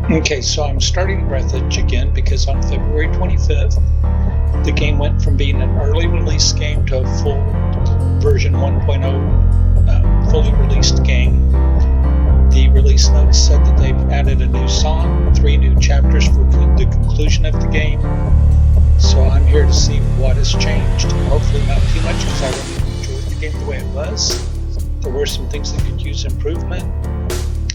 Okay, so I'm starting Breathedge again because on February 25th, the game went from being an early release game to a full version 1.0 fully released game. The release notes said that they've added a new song, 3 new chapters for the conclusion of the game. So I'm here to see what has changed. Hopefully not too much, because I really enjoyed the game the way it was. There were some things that could use improvement.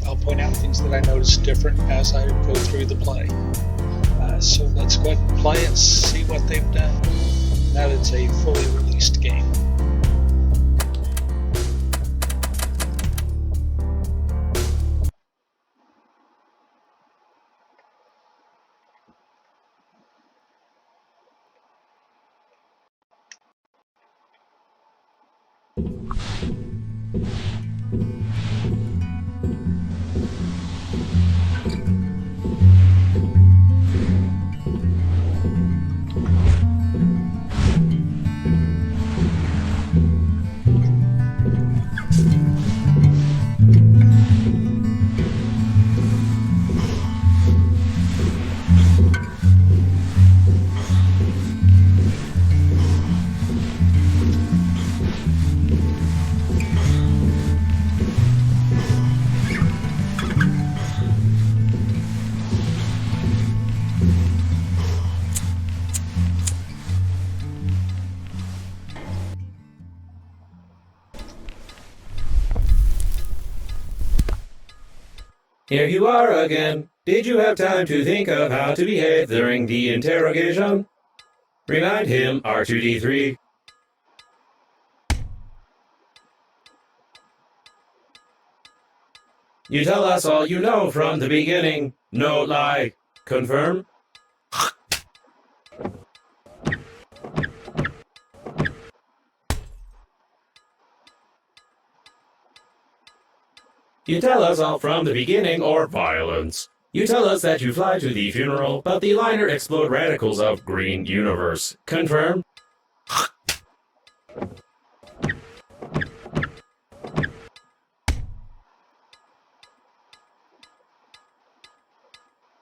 I'll point out things that I noticed different as I go through the play. So let's go ahead and play and see what they've done. Now that it's a fully released game. Here you are again. Did you have time to think of how to behave during the interrogation? Remind him, R2-D3. You tell us all you know from the beginning. No lie. Confirm? You tell us all from the beginning, or violence. You tell us that you fly to the funeral, but the liner explode radicals of green universe. Confirm?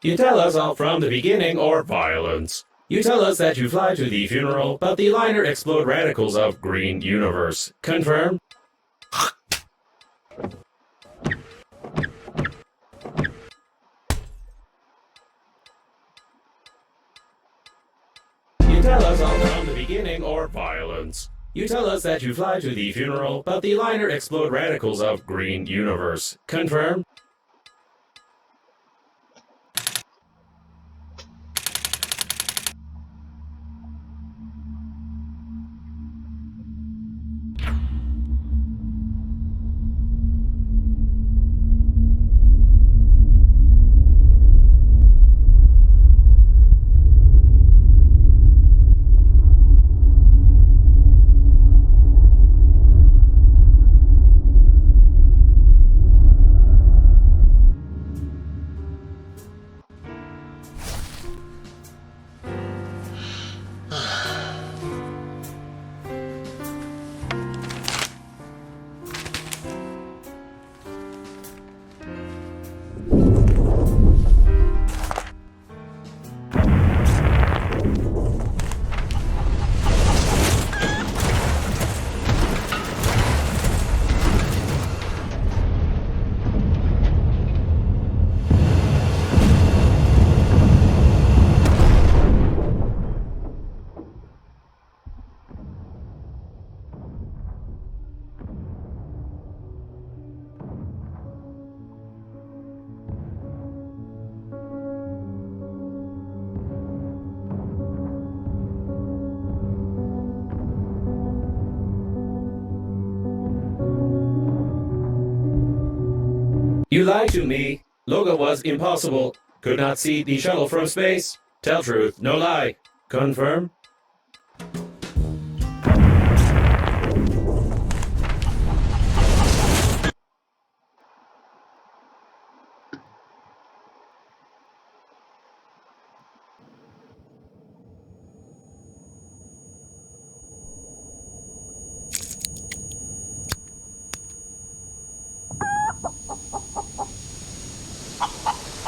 You tell us all from the beginning, or violence. You tell us that you fly to the funeral, but the liner explode radicals of green universe. Confirm? You tell us all from the beginning, or violence. You tell us that you fly to the funeral, but the liner explode radicals of green universe. Confirm? You lied to me. Logo was impossible. Could not see the shuttle from space. Tell truth, no lie. Confirm?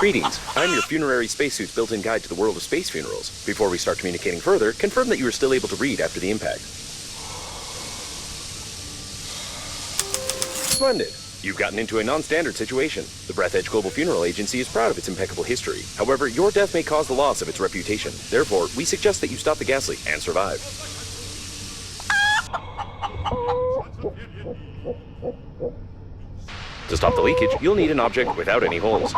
Greetings, I'm your funerary spacesuit's built-in guide to the world of space funerals. Before we start communicating further, confirm that you are still able to read after the impact. Splendid! You've gotten into a non-standard situation. The Breathedge Global Funeral Agency is proud of its impeccable history. However, your death may cause the loss of its reputation. Therefore, we suggest that you stop the gas leak and survive. To stop the leakage, you'll need an object without any holes.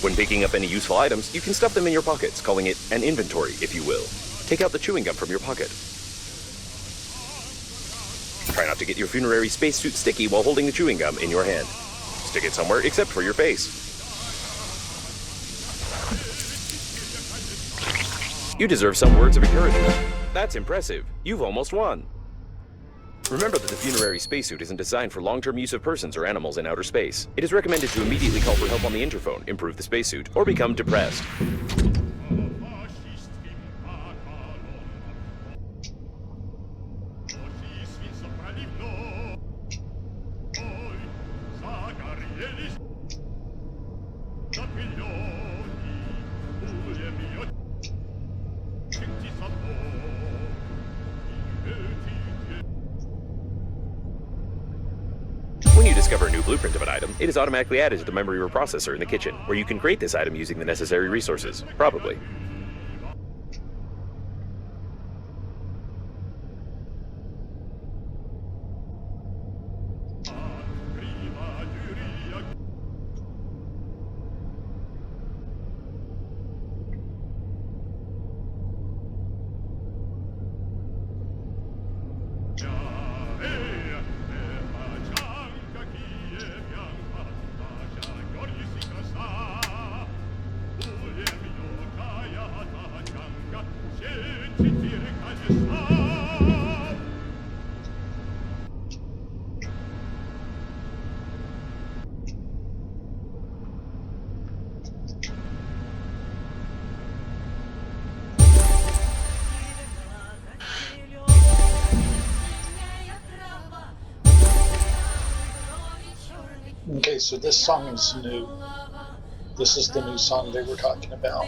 When picking up any useful items, you can stuff them in your pockets, calling it an inventory, if you will. Take out the chewing gum from your pocket. Try not to get your funerary spacesuit sticky while holding the chewing gum in your hand. Stick it somewhere except for your face. You deserve some words of encouragement. That's impressive. You've almost won. Remember that the funerary spacesuit isn't designed for long-term use of persons or animals in outer space. It is recommended to immediately call for help on the interphone, improve the spacesuit, or become depressed. When you discover a new blueprint of an item, it is automatically added to the memory reprocessor in the kitchen, where you can create this item using the necessary resources. Probably. Okay, so this song is new. This is the new song they were talking about.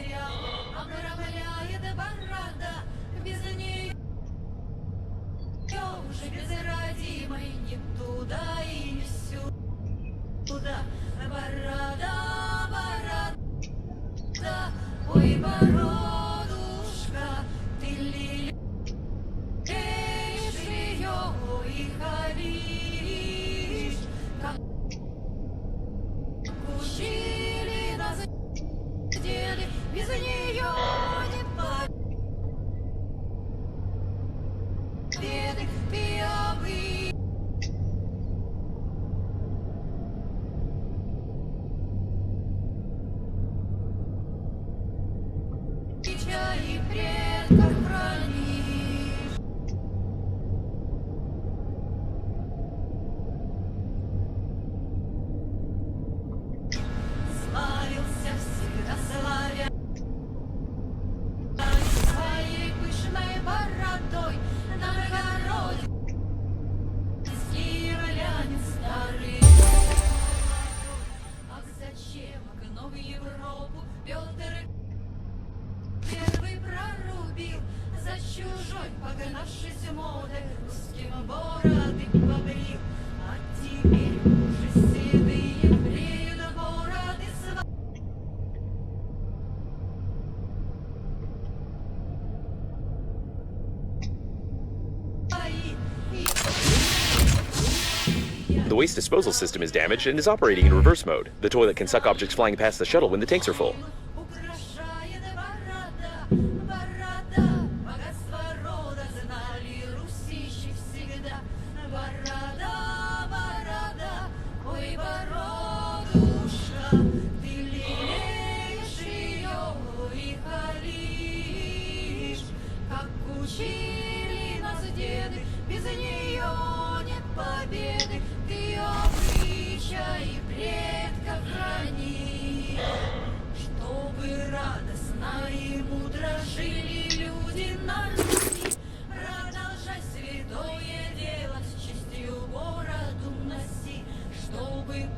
The waste disposal system is damaged and is operating in reverse mode. The toilet can suck objects flying past the shuttle when the tanks are full.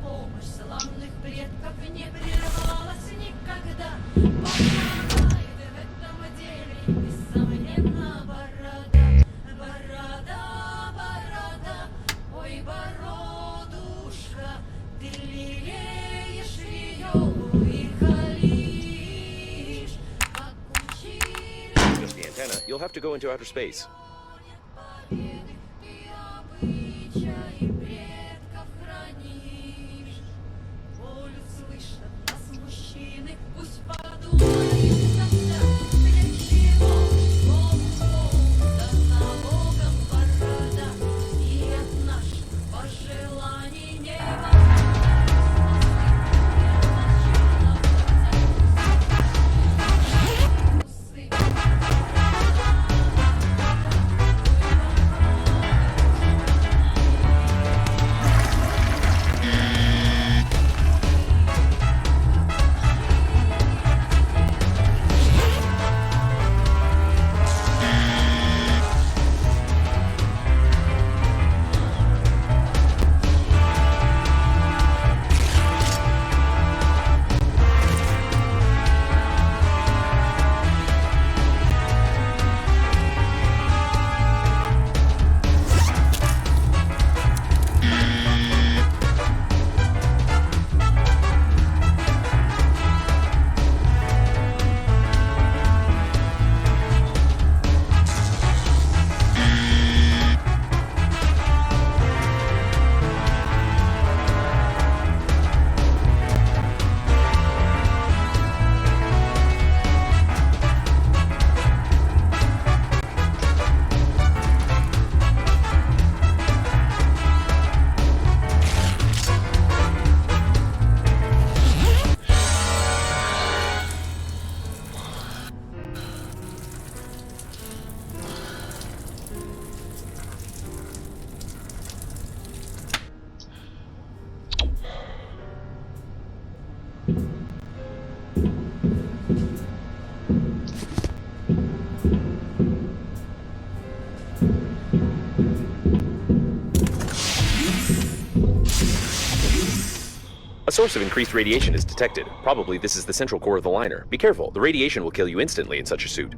Помощь you'll have to go into outer space. A source of increased radiation is detected. Probably this is the central core of the liner. Be careful, the radiation will kill you instantly in such a suit.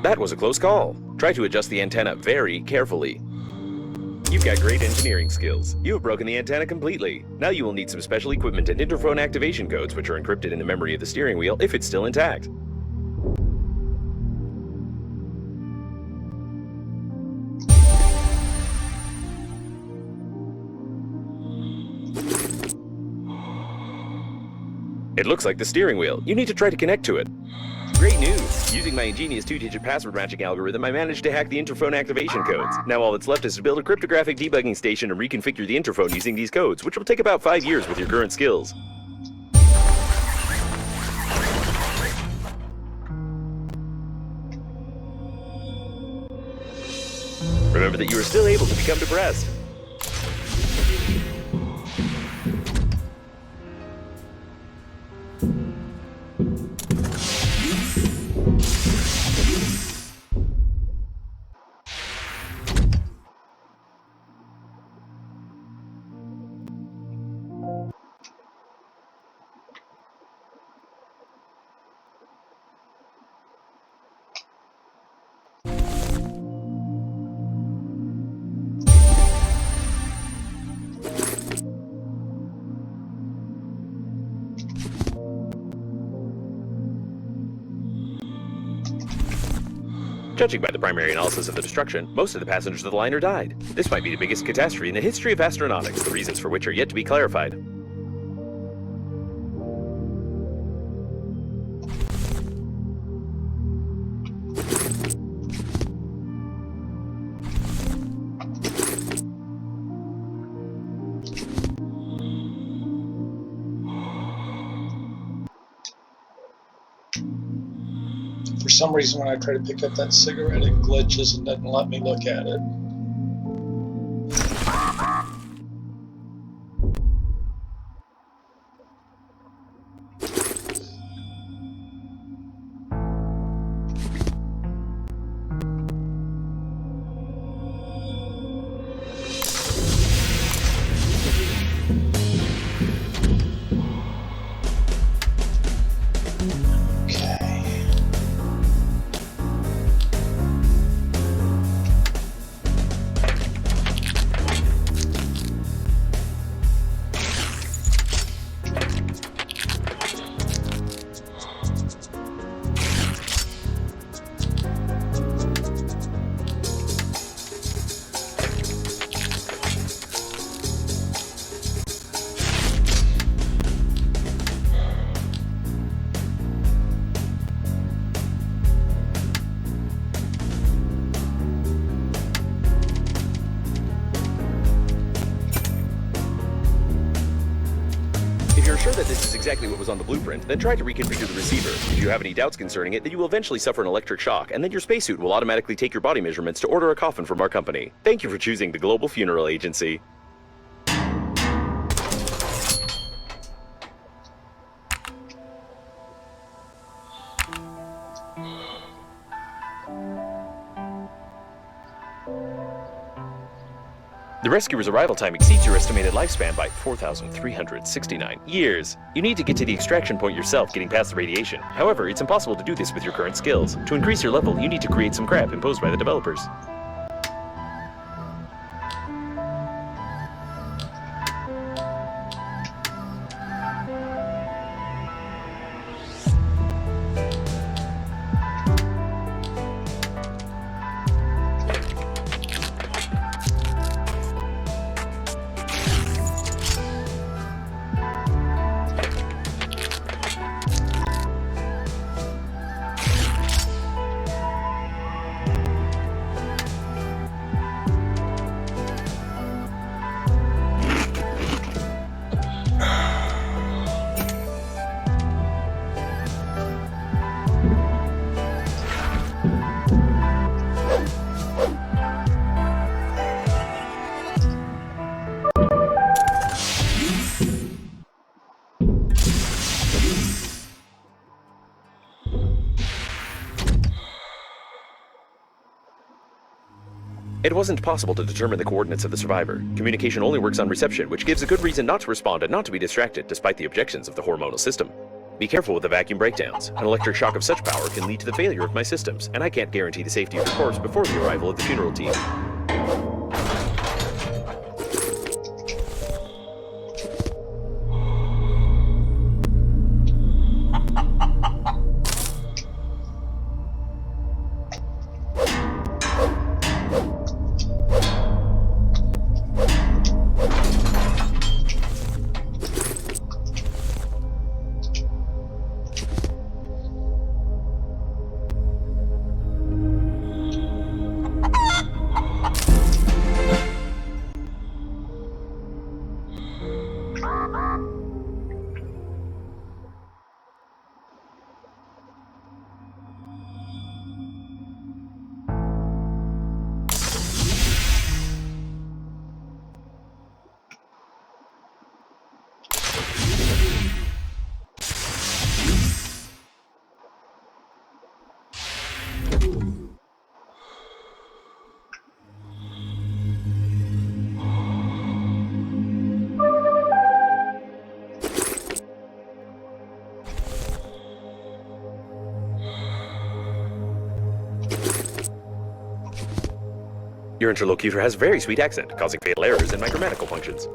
That was a close call. Try to adjust the antenna very carefully. You've got great engineering skills. You have broken the antenna completely. Now you will need some special equipment and interphone activation codes, which are encrypted in the memory of the steering wheel if it's still intact. It looks like the steering wheel. You need to try to connect to it. Great news! Using my ingenious 2-digit password matching algorithm, I managed to hack the interphone activation codes. Now all that's left is to build a cryptographic debugging station and reconfigure the interphone using these codes, which will take about 5 years with your current skills. Remember that you are still able to become depressed. Judging by the primary analysis of the destruction, most of the passengers of the liner died. This might be the biggest catastrophe in the history of astronautics, the reasons for which are yet to be clarified. For some reason, when I try to pick up that cigarette, it glitches and doesn't let me look at it. that this is exactly what was on the blueprint, then try to reconfigure the receiver. If you have any doubts concerning it, then you will eventually suffer an electric shock, and then your spacesuit will automatically take your body measurements to order a coffin from our company. Thank you for choosing the Global Funeral Agency. The rescuer's arrival time exceeds your estimated lifespan by 4,369 years. You need to get to the extraction point yourself, getting past the radiation. However, it's impossible to do this with your current skills. To increase your level, you need to create some crap imposed by the developers. It wasn't possible to determine the coordinates of the survivor. Communication only works on reception, which gives a good reason not to respond and not to be distracted, despite the objections of the hormonal system. Be careful with the vacuum breakdowns. An electric shock of such power can lead to the failure of my systems, and I can't guarantee the safety of your corpse before the arrival of the funeral team. Your interlocutor has a very sweet accent, causing fatal errors in my grammatical functions.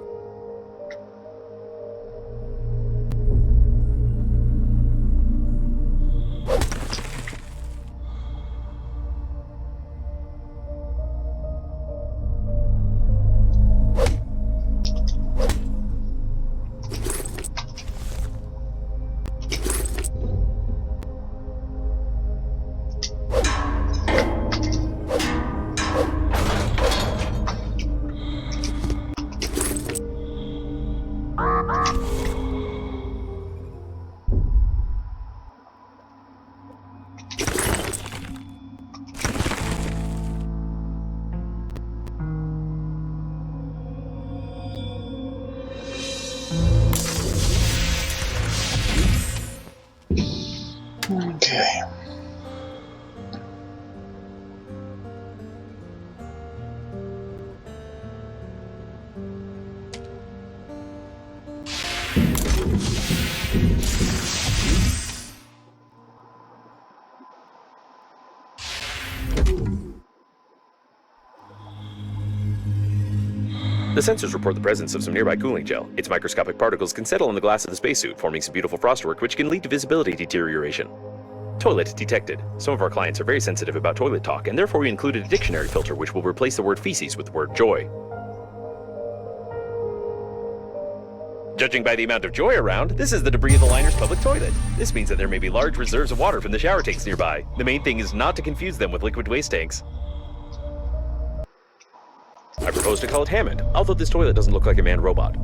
Okay. The sensors report the presence of some nearby cooling gel. Its microscopic particles can settle on the glass of the spacesuit, forming some beautiful frostwork which can lead to visibility deterioration. Toilet detected. Some of our clients are very sensitive about toilet talk, and therefore we included a dictionary filter which will replace the word feces with the word joy. Judging by the amount of joy around, this is the debris of the liner's public toilet. This means that there may be large reserves of water from the shower tanks nearby. The main thing is not to confuse them with liquid waste tanks. I propose to call it Hammond, although this toilet doesn't look like a manned robot.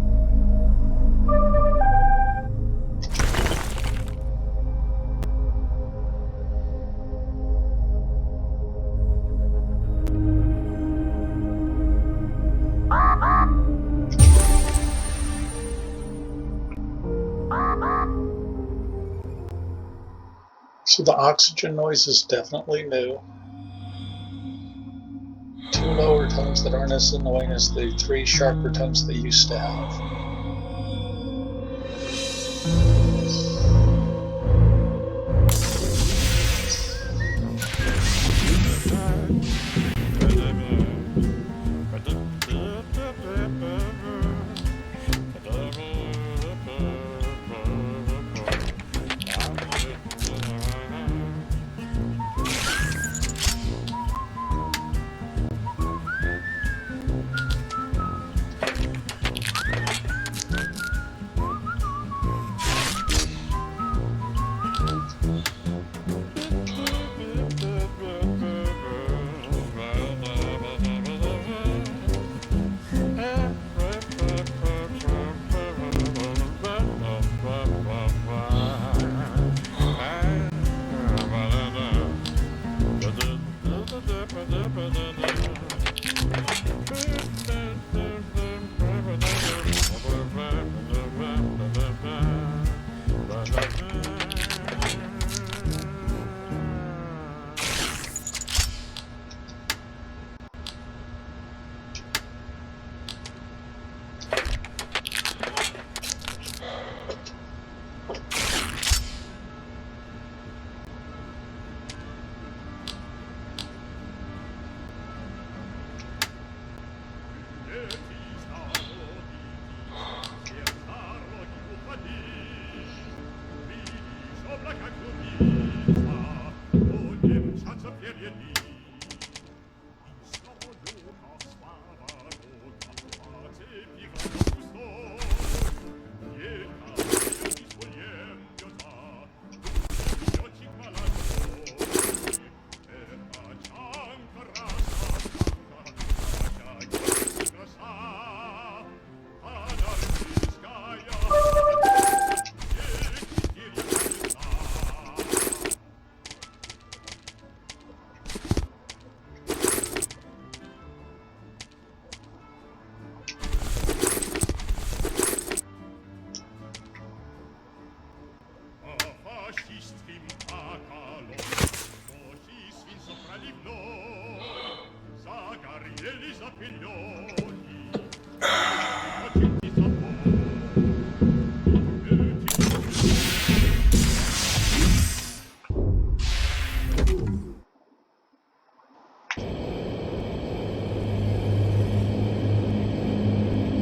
So the oxygen noise is definitely new. 2 lower tones that aren't as annoying as the 3 sharper tones they used to have.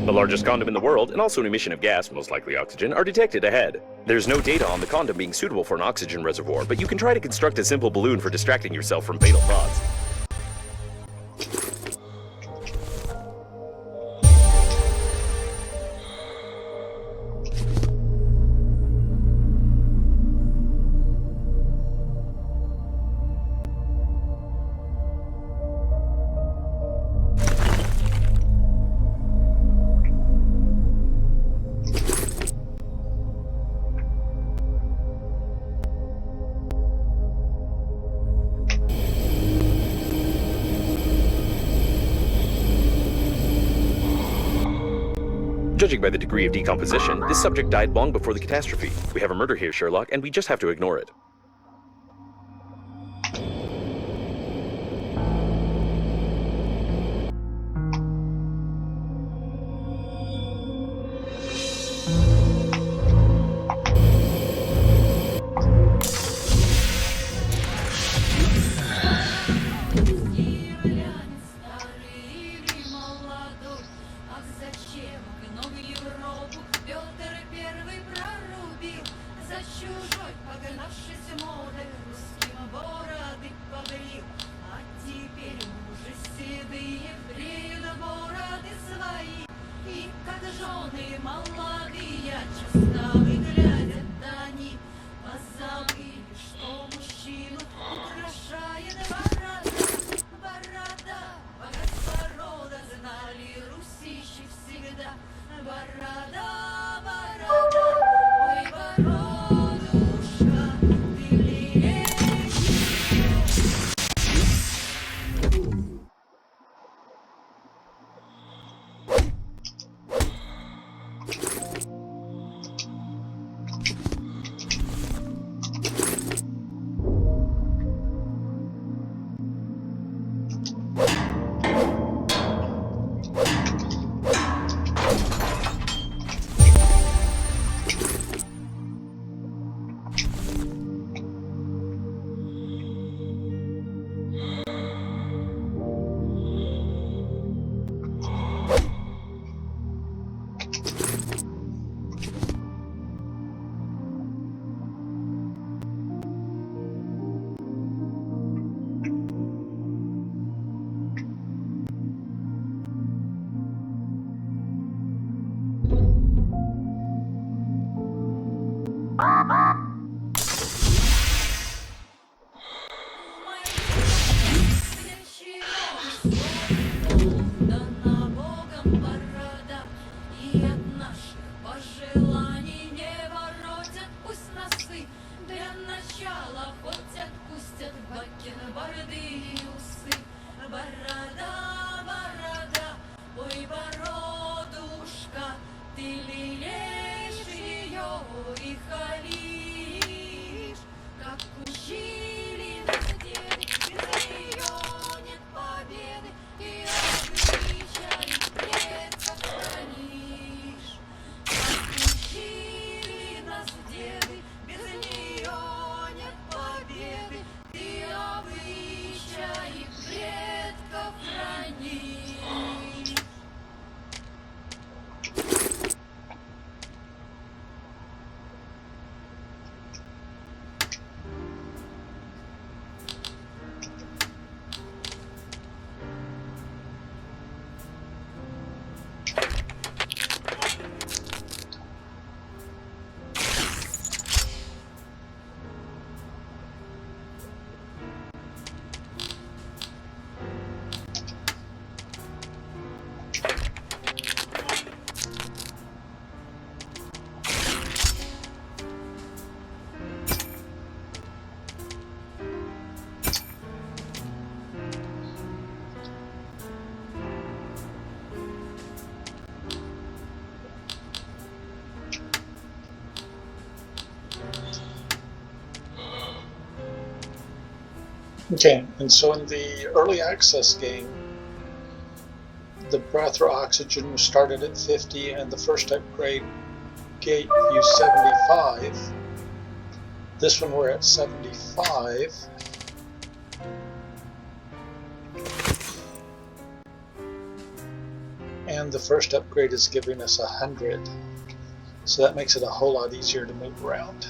The largest condom in the world, and also an emission of gas, most likely oxygen, are detected ahead. There's no data on the condom being suitable for an oxygen reservoir, but you can try to construct a simple balloon for distracting yourself from fatal thoughts. Judging by the degree of decomposition, this subject died long before the catastrophe. We have a murder here, Sherlock, and we just have to ignore it. Okay, and so in the early access game, the breath or oxygen was started at 50, and the first upgrade gave you 75. This one we're at 75. And the first upgrade is giving us 100. So that makes it a whole lot easier to move around.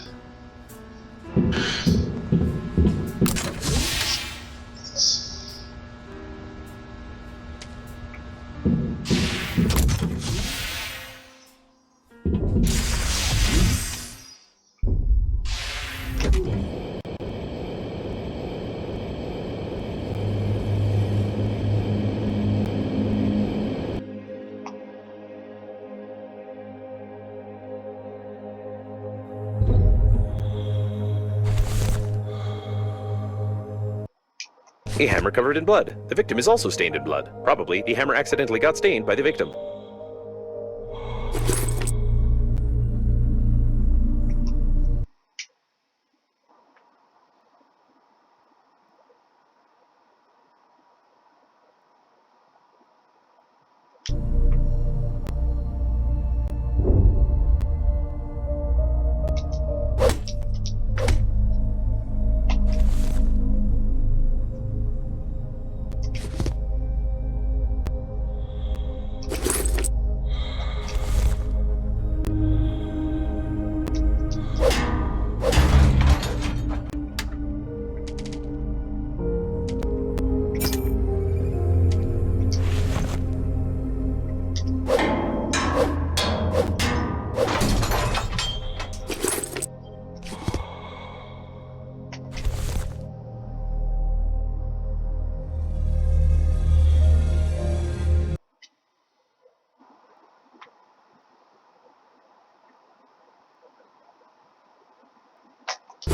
A hammer covered in blood. The victim is also stained in blood. Probably, the hammer accidentally got stained by the victim.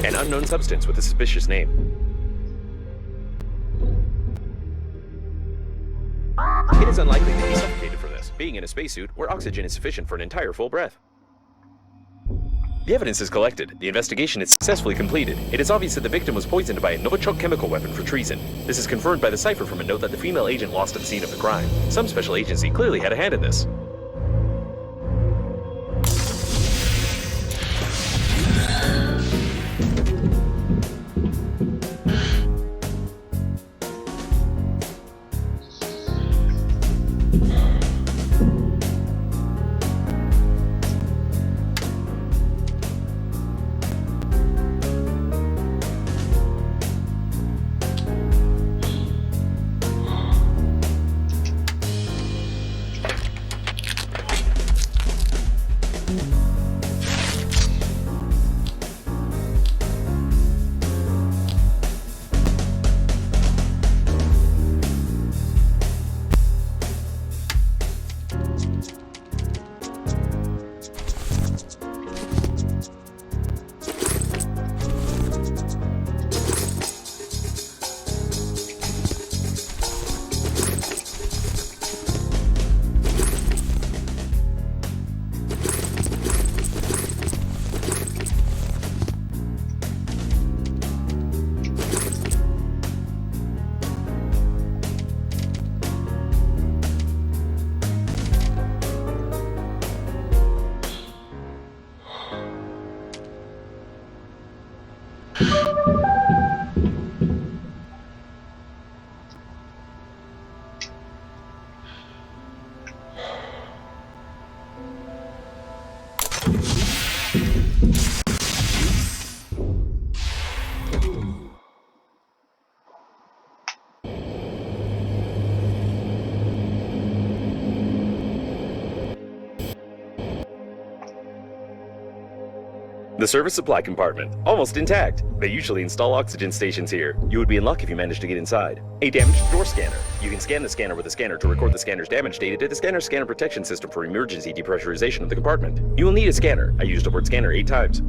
An unknown substance with a suspicious name. It is unlikely that he suffocated from this, being in a spacesuit where oxygen is sufficient for an entire full breath. The evidence is collected. The investigation is successfully completed. It is obvious that the victim was poisoned by a Novichok chemical weapon for treason. This is confirmed by the cipher from a note that the female agent lost at the scene of the crime. Some special agency clearly had a hand in this. The service supply compartment, almost intact. They usually install oxygen stations here. You would be in luck if you managed to get inside. A damaged door scanner. You can scan the scanner with a scanner to record the scanner's damage data to the scanner's scanner protection system for emergency depressurization of the compartment. You will need a scanner. I used the word scanner 8 times.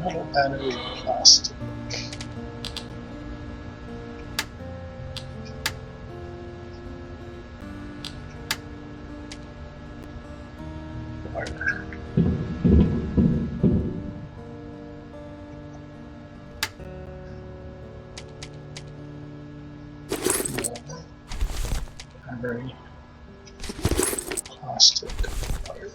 Metal battery plastic. Wire. Battery plastic wire.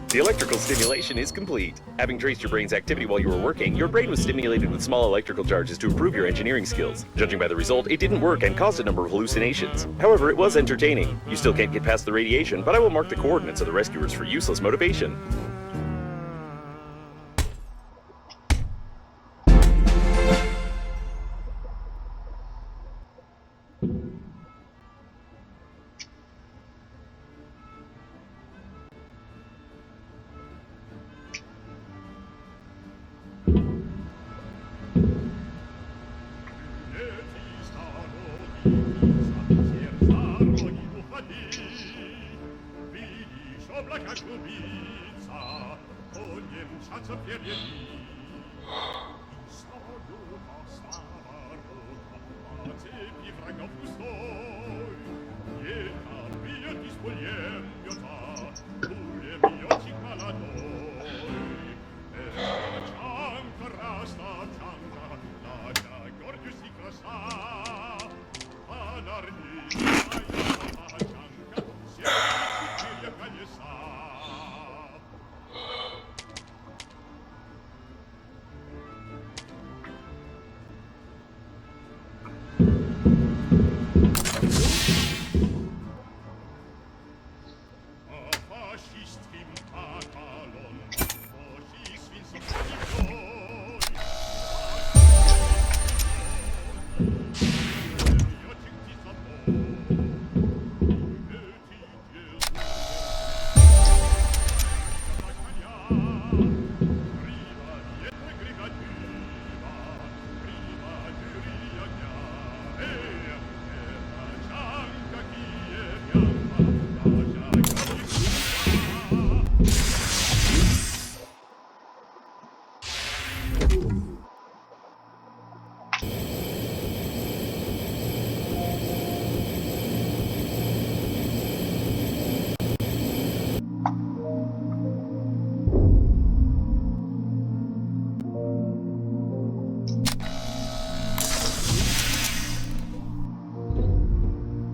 The electrical stimulation is complete. Having traced your brain's activity while you were working, your brain was stimulated with small electrical charges to improve your engineering skills. Judging by the result, it didn't work and caused a number of hallucinations. However, it was entertaining. You still can't get past the radiation, but I will mark the coordinates of the rescuers for useless motivation.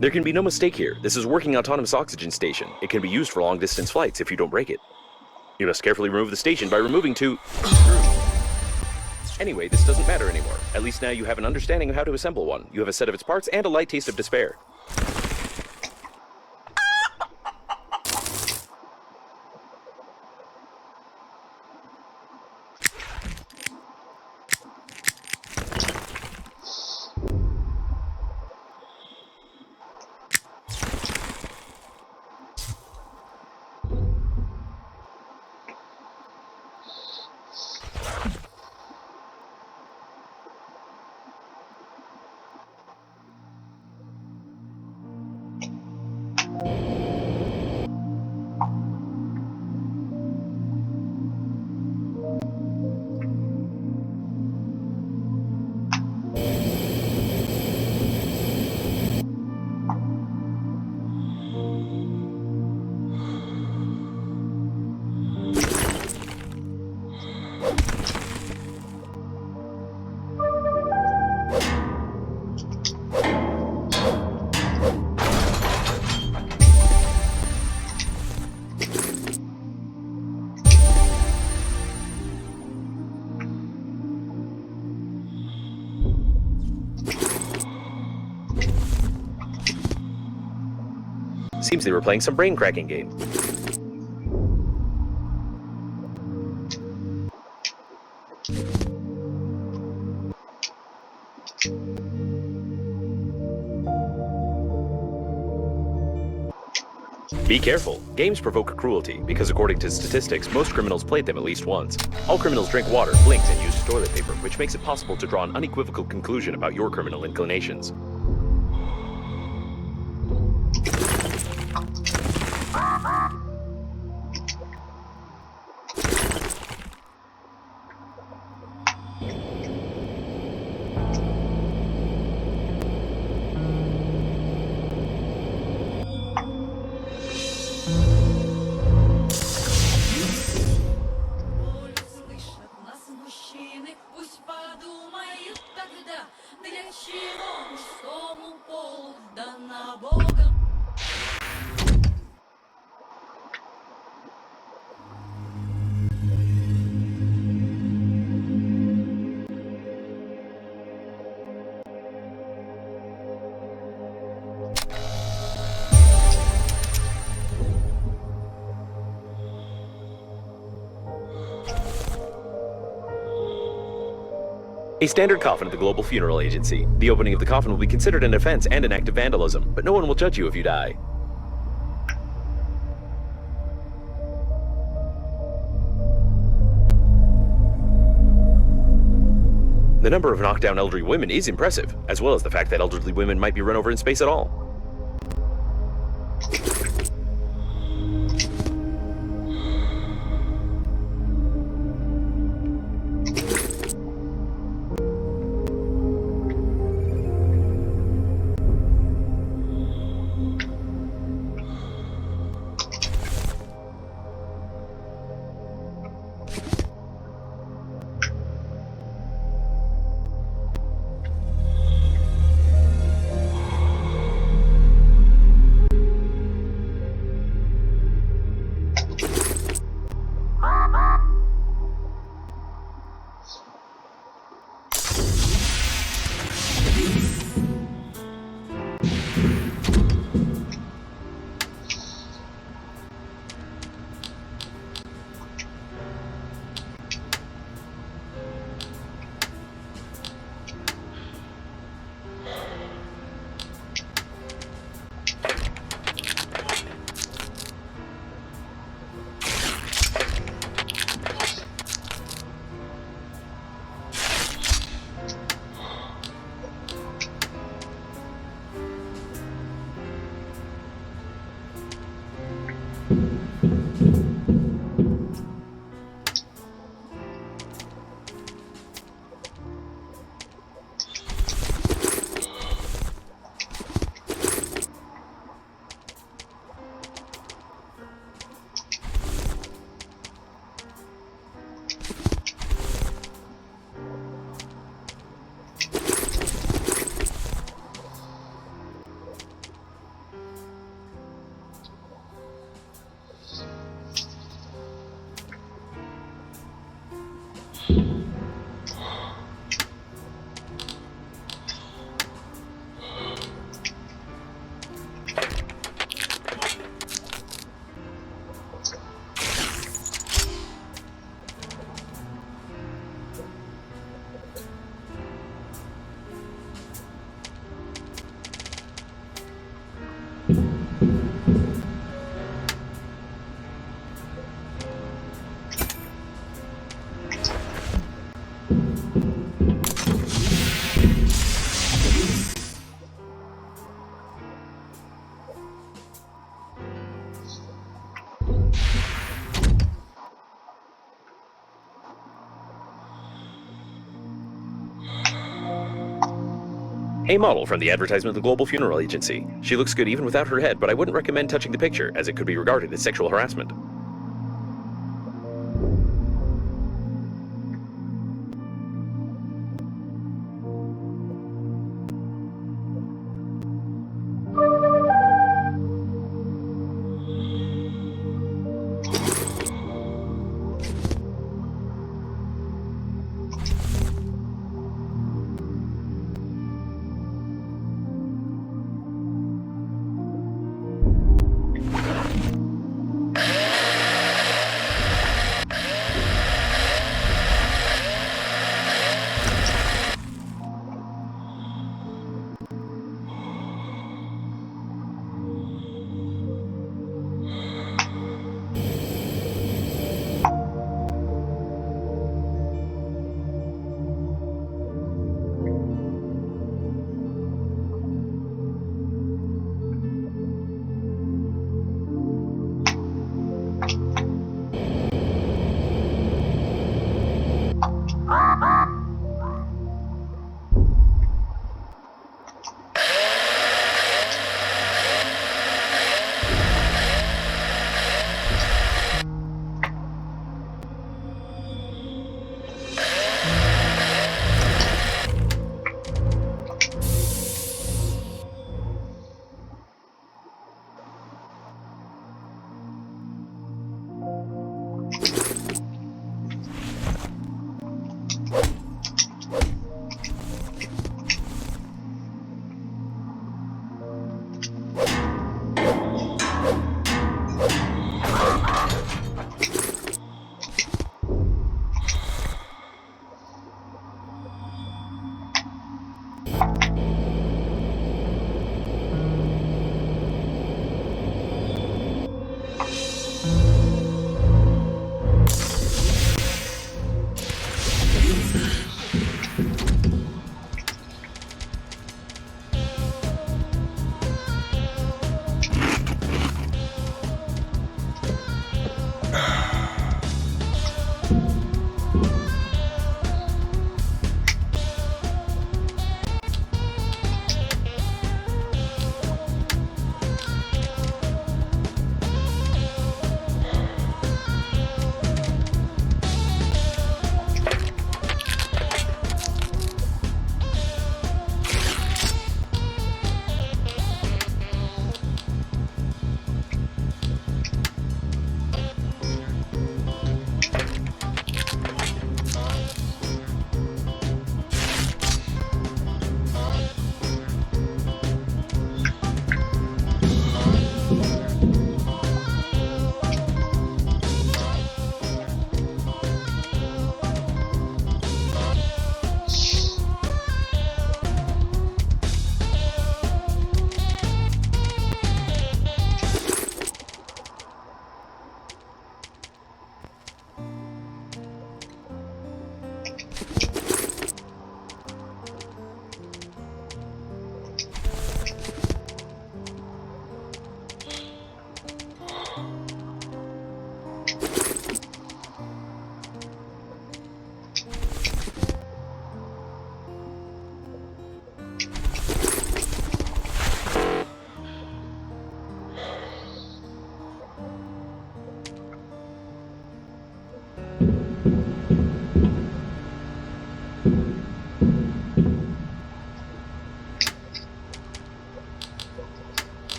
There can be no mistake here. This is a working autonomous oxygen station. It can be used for long-distance flights if you don't break it. You must carefully remove the station by removing two screws. Anyway, this doesn't matter anymore. At least now you have an understanding of how to assemble one. You have a set of its parts and a light taste of despair. Seems they were playing some brain-cracking game. Be careful. Games provoke cruelty, because according to statistics, most criminals played them at least once. All criminals drink water, blink, and use toilet paper, which makes it possible to draw an unequivocal conclusion about your criminal inclinations. A standard coffin at the Global Funeral Agency. The opening of the coffin will be considered an offense and an act of vandalism, but no one will judge you if you die. The number of knockdown elderly women is impressive, as well as the fact that elderly women might be run over in space at all. A model from the advertisement of the Global Funeral Agency. She looks good even without her head, but I wouldn't recommend touching the picture, as it could be regarded as sexual harassment.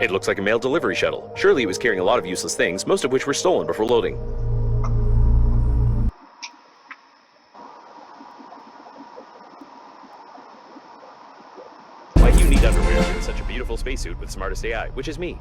It looks like a mail delivery shuttle. Surely it was carrying a lot of useless things, most of which were stolen before loading. Why do you need underwear in such a beautiful spacesuit with smartest AI, which is me?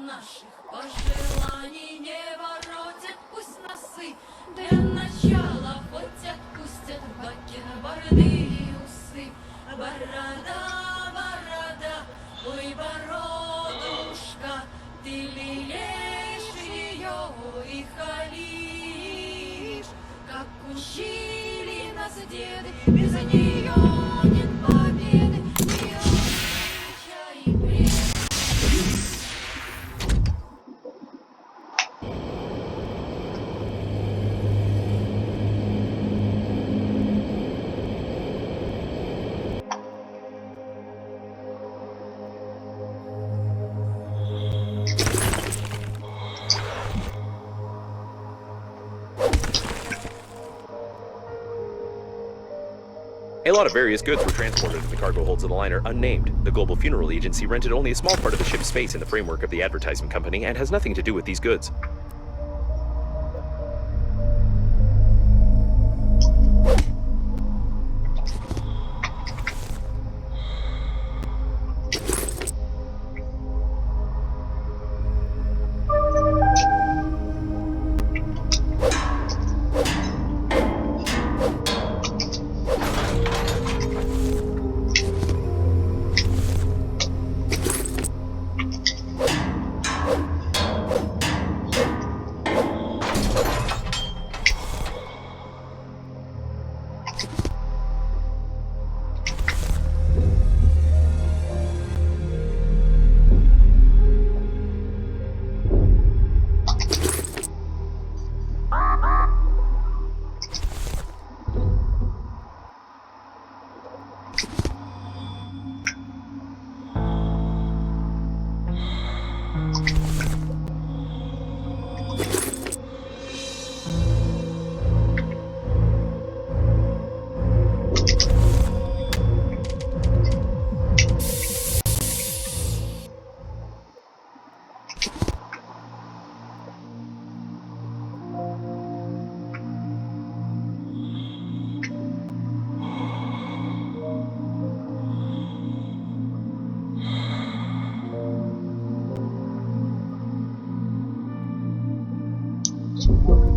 наших пожеланий не воротят, пусть носы для начала хоть отпустят баки на бороды и усы. Борода, борода, ой, бородушка, ты лелеешь ее и халишь, как учили нас деды, без нее нет победы, ее встреча и бред. A lot of various goods were transported in the cargo holds of the liner unnamed. The global funeral agency rented only a small part of the ship's space in the framework of the advertising company and has nothing to do with these goods.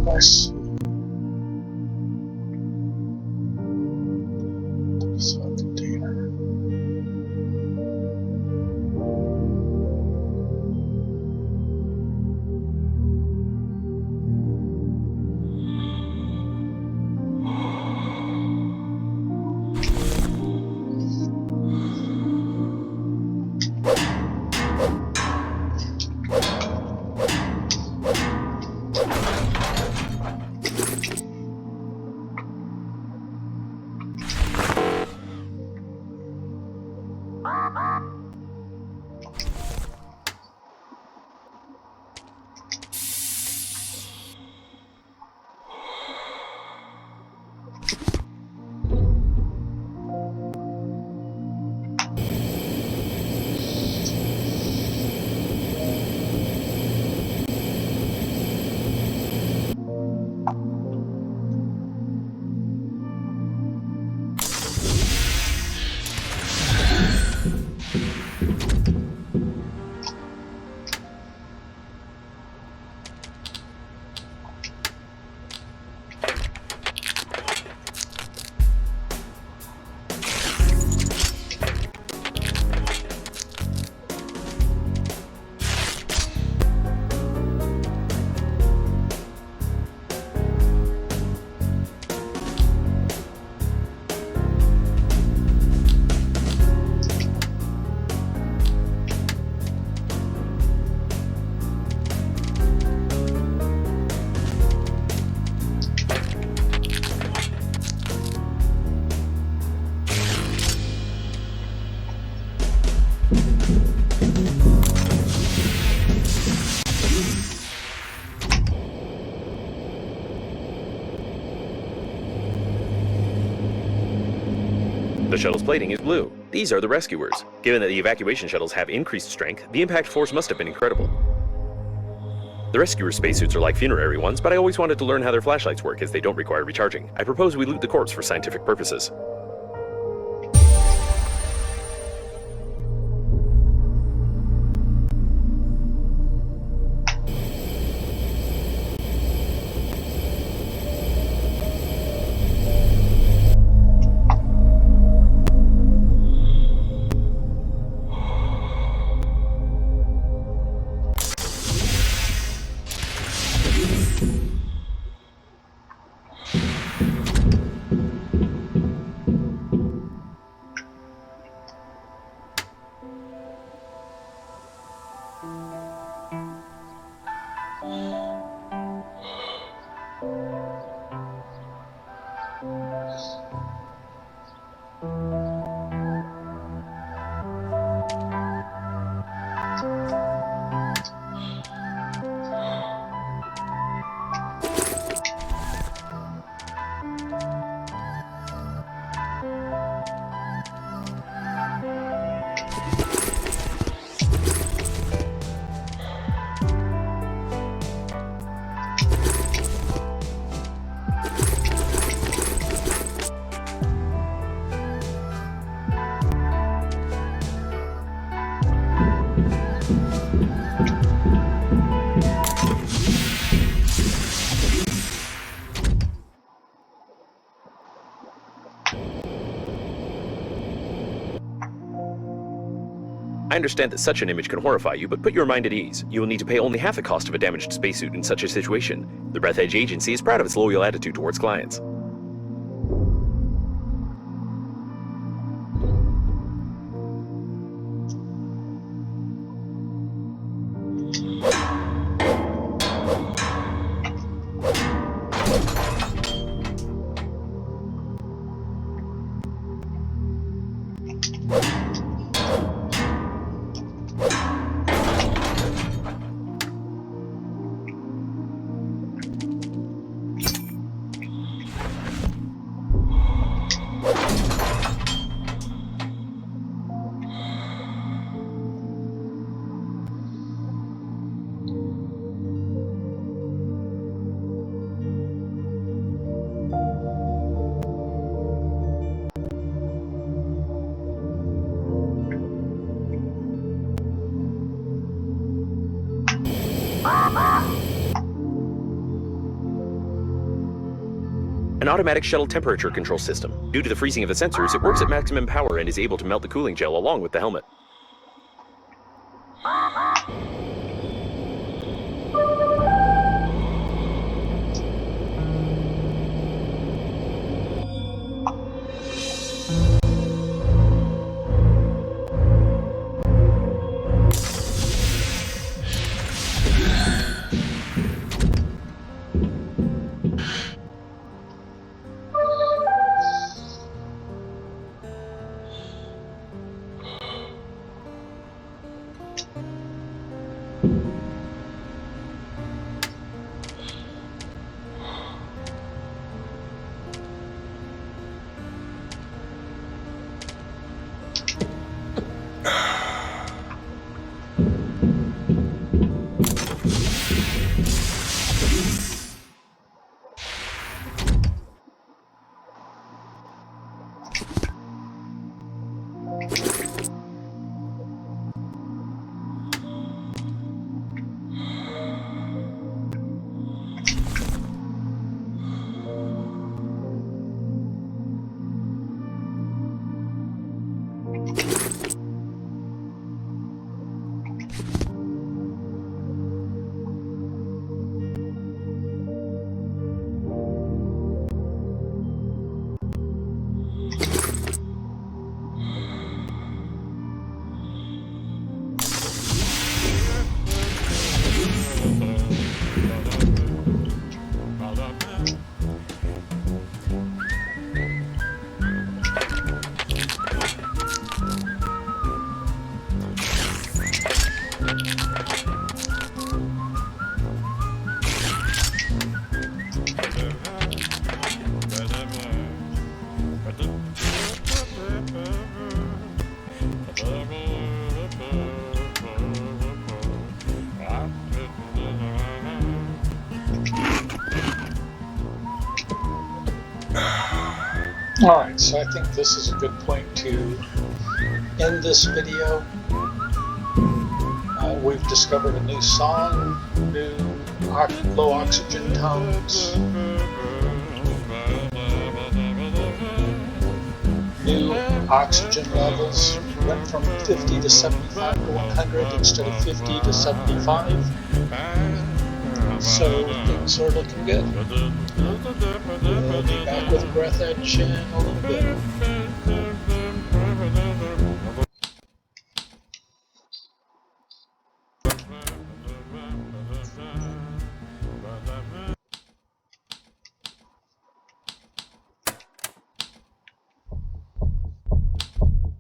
Nice. So container. The shuttle's plating is blue. These are the rescuers. Given that the evacuation shuttles have increased strength, the impact force must have been incredible. The rescuers' spacesuits are like funerary ones, but I always wanted to learn how their flashlights work as they don't require recharging. I propose we loot the corpse for scientific purposes. I understand that such an image can horrify you, but put your mind at ease. You will need to pay only half the cost of a damaged spacesuit in such a situation. The Breathedge agency is proud of its loyal attitude towards clients. An automatic shuttle temperature control system. Due to the freezing of the sensors, it works at maximum power and is able to melt the cooling gel along with the helmet. Alright, so I think this is a good point to end this video. We've discovered a new song, new low oxygen tones, new oxygen levels. Went from 50 to 75 to 100 instead of 50 to 75. So things are looking good. We'll be back with Breathedge in a little bit.